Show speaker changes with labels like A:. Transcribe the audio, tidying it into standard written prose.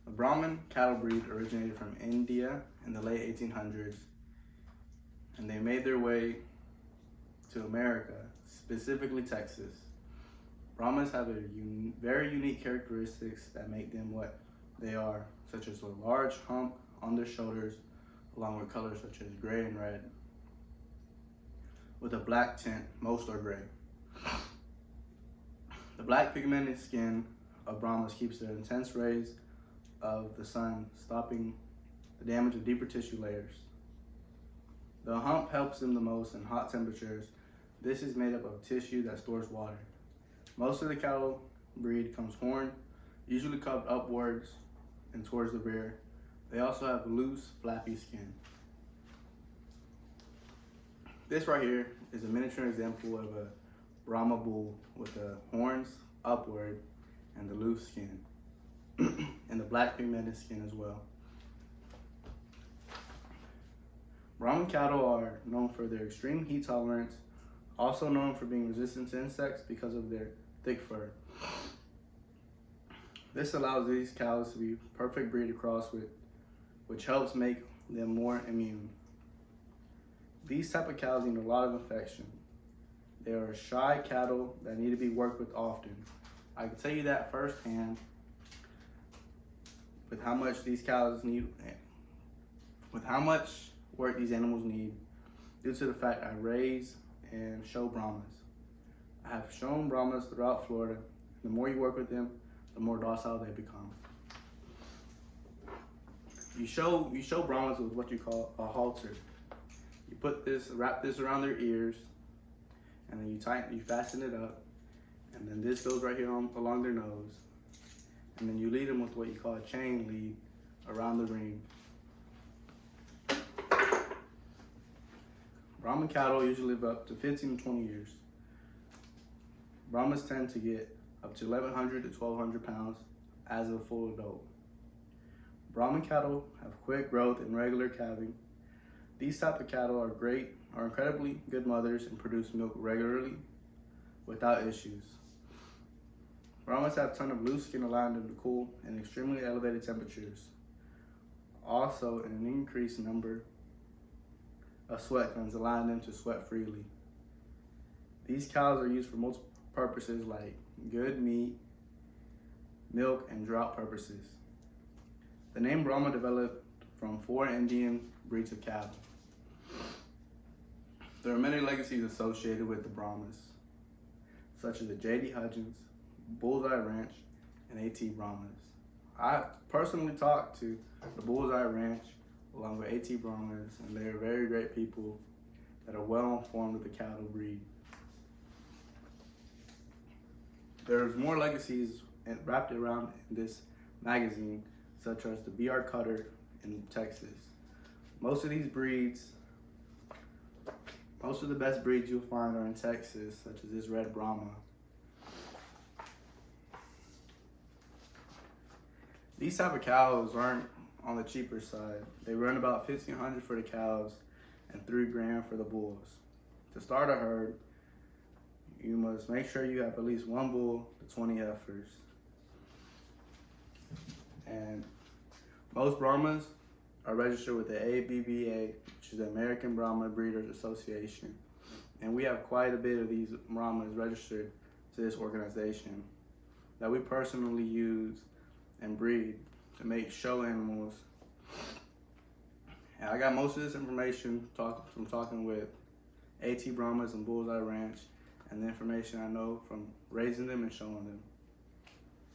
A: The Brahman cattle breed originated from India in the late 1800s, and they made their way to America, specifically Texas. Brahmans have very unique characteristics that make them what they are, such as a large hump on their shoulders, along with colors such as gray and red, with a black tint. Most are gray. The black pigmented skin of Brahmas keeps the intense rays of the sun, stopping the damage of deeper tissue layers. The hump helps them the most in hot temperatures. This is made up of tissue that stores water. Most of the cattle breed comes horned, usually cupped upwards and towards the rear. They also have loose, flappy skin. This right here is a miniature example of a Brahma bull with the horns upward and the loose skin, and the black pigmented skin as well. Brahman cattle are known for their extreme heat tolerance, also known for being resistant to insects because of their thick fur. This allows these cows to be perfect breed to cross with, which helps make them more immune. These type of cows need a lot of affection. They are shy cattle that need to be worked with often. I can tell you that firsthand with how much these cows need, with how much work these animals need, due to the fact I raise and show Brahmas. I have shown Brahmas throughout Florida. The more you work with them, the more docile they become. You show Brahmas with what you call a halter. You wrap this around their ears, and then you fasten it up, and then this goes right here along their nose, and then you lead them with what you call a chain lead around the ring. Brahman cattle usually live up to 15 to 20 years. Brahmas tend to get up to 1,100 to 1,200 pounds as a full adult. Brahman cattle have quick growth and regular calving. These type of cattle are incredibly good mothers and produce milk regularly without issues. Brahmas have a ton of loose skin allowing them to cool in extremely elevated temperatures. Also, an increased number of sweat glands allowing them to sweat freely. These cows are used for multiple purposes like good meat, milk, and drought purposes. The name Brahma developed from 4 Indian breeds of cattle. There are many legacies associated with the Brahmas, such as the J.D. Hudgens, Bullseye Ranch, and A.T. Brahmas. I personally talked to the Bullseye Ranch along with A.T. Brahmas, and they are very great people that are well informed with the cattle breed. There's more legacies wrapped around in this magazine, such as the B.R. Cutter in Texas. Most of the best breeds you'll find are in Texas, such as this red Brahma. These type of cows aren't on the cheaper side. They run about $1,500 for the cows and $3,000 for the bulls. To start a herd, you must make sure you have at least 1 bull to 20 heifers. And most Brahmas are registered with the ABBA, which is the American Brahma Breeders Association. And we have quite a bit of these Brahmas registered to this organization that we personally use and breed to make show animals. And I got most of this information from talking with A.T. Brahmas and Bullseye Ranch, and the information I know from raising them and showing them.